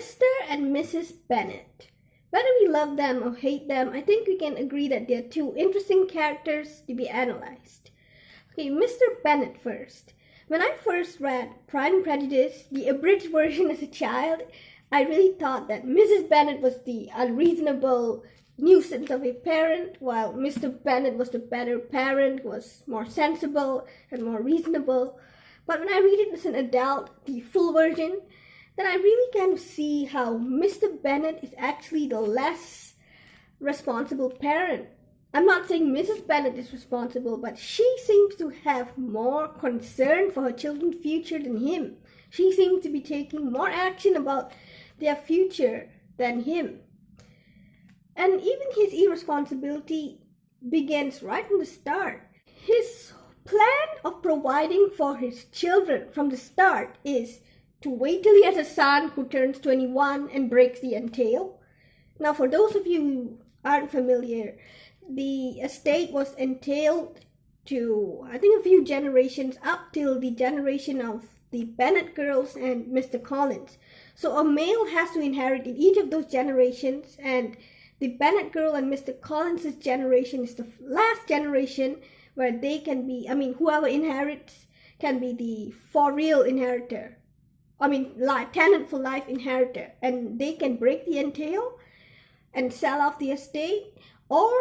Mr. and Mrs. Bennet. Whether we love them or hate them, I think we can agree that they're two interesting characters to be analyzed. Okay, Mr. Bennet first. When I first read Pride and Prejudice, the abridged version as a child, I really thought that Mrs. Bennet was the unreasonable nuisance of a parent, while Mr. Bennet was the better parent, was more sensible and more reasonable. But when I read it as an adult, the full version, then I really kind of see how Mr. Bennet is actually the less responsible parent. I'm not saying Mrs. Bennet is responsible, but she seems to have more concern for her children's future than him. She seems to be taking more action about their future than him. And even his irresponsibility begins right from the start. His plan of providing for his children from the start is to wait till he has a son who turns 21 and breaks the entail. Now, for those of you who aren't familiar, the estate was entailed to, I think, a few generations up till the generation of the Bennet girls and Mr. Collins. So a male has to inherit in each of those generations, and the Bennet girl and Mr. Collins' generation is the last generation where they can be, whoever inherits can be the for real inheritor. Tenant for life inheritor, and they can break the entail and sell off the estate, or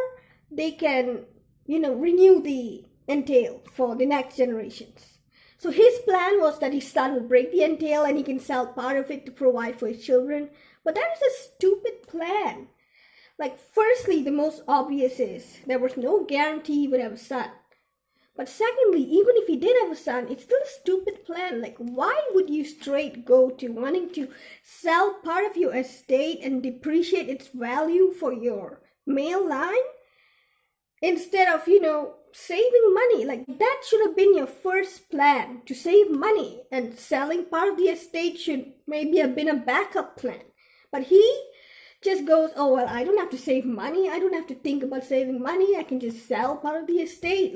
they can, renew the entail for the next generations. So his plan was that his son would break the entail and he can sell part of it to provide for his children. But that is a stupid plan. Firstly, the most obvious is there was no guarantee he would have a son. But secondly, even if he did have a son, it's still a stupid plan. Why would you straight go to wanting to sell part of your estate and depreciate its value for your male line instead of, saving money? That should have been your first plan, to save money, and selling part of the estate should maybe have been a backup plan. But he just goes, oh, well, I don't have to save money. I don't have to think about saving money. I can just sell part of the estate.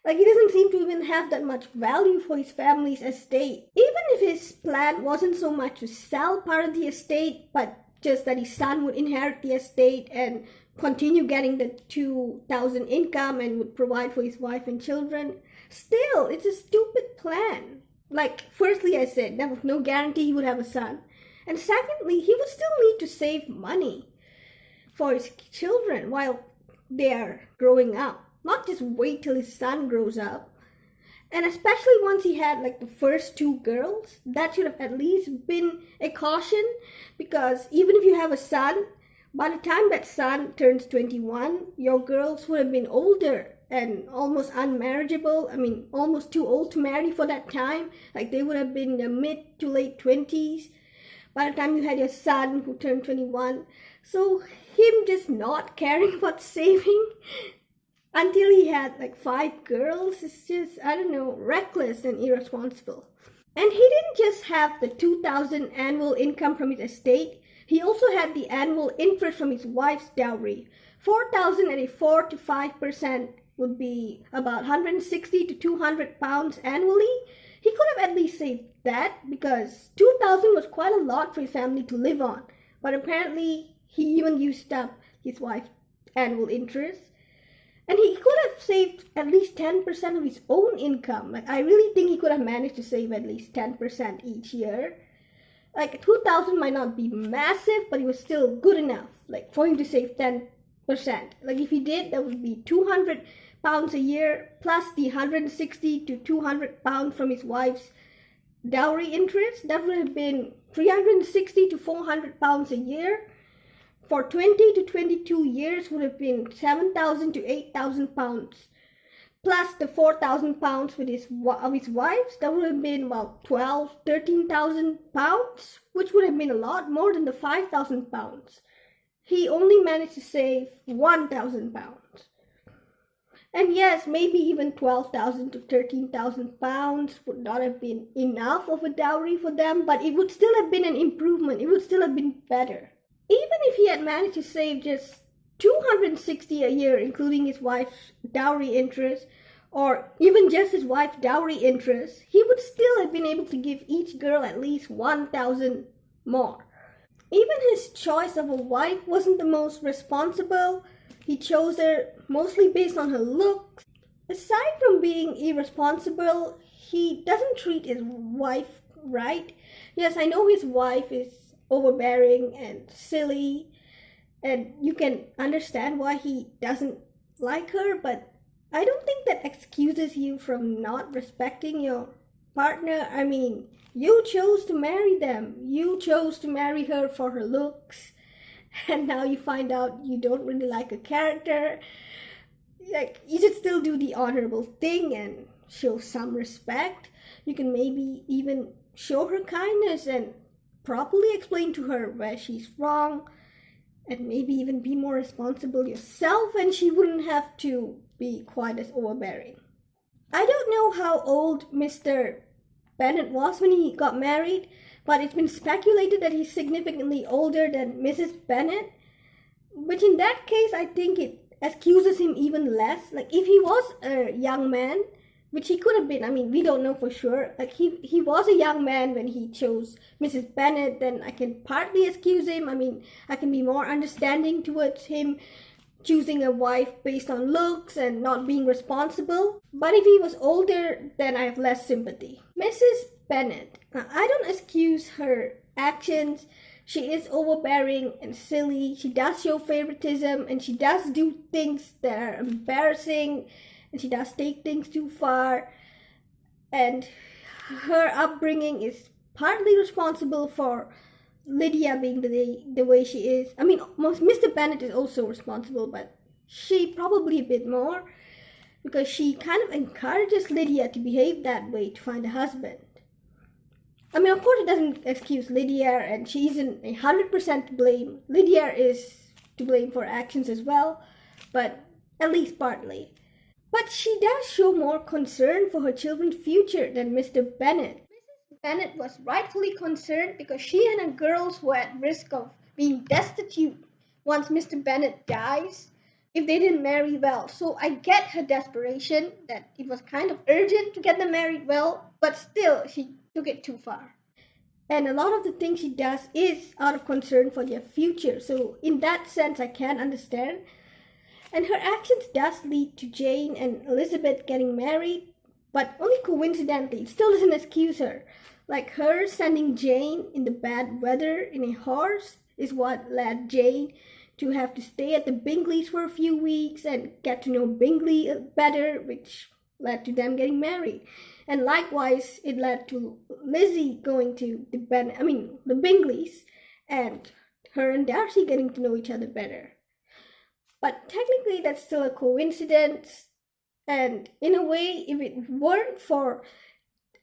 He doesn't seem to even have that much value for his family's estate. Even if his plan wasn't so much to sell part of the estate, but just that his son would inherit the estate and continue getting the 2,000 income and would provide for his wife and children, still, it's a stupid plan. Firstly, I said there was no guarantee he would have a son. And secondly, he would still need to save money for his children while they're growing up. Not just wait till his son grows up. And especially once he had the first two girls, that should have at least been a caution, because even if you have a son, by the time that son turns 21, your girls would have been older and almost unmarriageable. Almost too old to marry for that time. They would have been in the mid to late 20s by the time you had your son who turned 21. So him just not caring about saving until he had 5 girls is just, reckless and irresponsible. And he didn't just have the 2,000 annual income from his estate, he also had the annual interest from his wife's dowry. 4,000 at a 4 to 5% would be about 160 to 200 pounds annually. He could have at least saved that, because 2,000 was quite a lot for a family to live on. But apparently he even used up his wife's annual interest. And he could have saved at least 10% of his own income. I really think he could have managed to save at least 10% each year. 2,000 might not be massive, but it was still good enough, for him to save 10%. If he did, that would be 200 pounds a year, plus the 160 to 200 pounds from his wife's dowry interest. That would have been 360 to 400 pounds a year. For 20 to 22 years would have been 7,000 to 8,000 pounds. Plus the 4,000 pounds of his wife's, that would have been about 13,000 pounds, which would have been a lot more than the 5,000 pounds. He only managed to save 1,000 pounds. And yes, maybe even 12,000 to 13,000 pounds would not have been enough of a dowry for them, but it would still have been an improvement. It would still have been better. Even if he had managed to save just 260 a year, including his wife's dowry interest, or even just his wife's dowry interest, he would still have been able to give each girl at least 1,000 more. Even his choice of a wife wasn't the most responsible. He chose her mostly based on her looks. Aside from being irresponsible, he doesn't treat his wife right. Yes, I know his wife is overbearing and silly, and you can understand why he doesn't like her, but I don't think that excuses you from not respecting your partner. I mean, you chose to marry them. You chose to marry her for her looks, and now you find out you don't really like her character. Like, you should still do the honorable thing and show some respect. You can maybe even show her kindness and properly explain to her where she's wrong, and maybe even be more responsible yourself, and she wouldn't have to be quite as overbearing. I don't know how old Mr. Bennet was when he got married, but it's been speculated that he's significantly older than Mrs. Bennet, which in that case I think it excuses him even less. Like, if he was a young man, which he could have been, I mean, we don't know for sure, like he was a young man when he chose Mrs. Bennet, then I can partly excuse him. I mean, I can be more understanding towards him choosing a wife based on looks and not being responsible. But if he was older, then I have less sympathy. Mrs. Bennet, I don't excuse her actions. She is overbearing and silly. She does show favoritism, and she does do things that are embarrassing, and she does take things too far. And her upbringing is partly responsible for Lydia being the way she is. I mean, Mr. Bennet is also responsible, but she probably a bit more, because she kind of encourages Lydia to behave that way to find a husband. I mean, of course, it doesn't excuse Lydia, and she isn't 100% to blame. Lydia is to blame for actions as well, but at least partly. But she does show more concern for her children's future than Mr. Bennet. Mrs. Bennet was rightfully concerned because she and her girls were at risk of being destitute once Mr. Bennet dies if they didn't marry well. So I get her desperation, that it was kind of urgent to get them married well, but still she took it too far. And a lot of the things she does is out of concern for their future. So in that sense, I can understand. And her actions does lead to Jane and Elizabeth getting married, but only coincidentally. It still doesn't excuse her. Like, her sending Jane in the bad weather in a horse is what led Jane to have to stay at the Bingleys for a few weeks and get to know Bingley better, which led to them getting married. And likewise, it led to Lizzie going to the Bingleys, and her and Darcy getting to know each other better. But technically, that's still a coincidence. And in a way, if it weren't for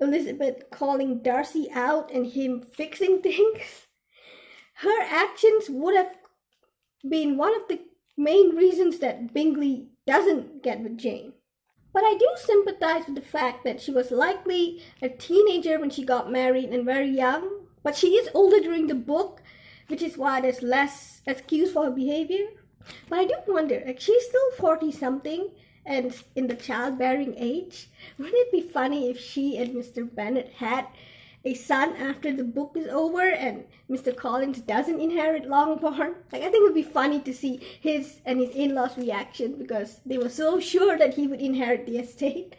Elizabeth calling Darcy out and him fixing things, her actions would have been one of the main reasons that Bingley doesn't get with Jane. But I do sympathize with the fact that she was likely a teenager when she got married and very young, but she is older during the book, which is why there's less excuse for her behavior. But I do wonder, like, she's still 40-something and in the childbearing age. Wouldn't it be funny if she and Mr. Bennet had a son after the book is over and Mr. Collins doesn't inherit Longbourn? Like, I think it would be funny to see his and his in-laws' reaction, because they were so sure that he would inherit the estate.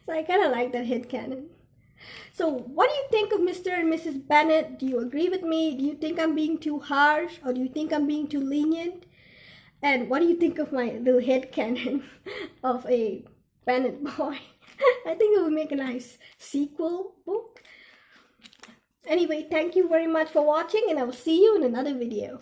So I kind of like that headcanon. So what do you think of Mr. and Mrs. Bennet? Do you agree with me? Do you think I'm being too harsh, or do you think I'm being too lenient? And what do you think of my little headcanon of a Bennet boy? I think it would make a nice sequel book. Anyway, thank you very much for watching, and I will see you in another video.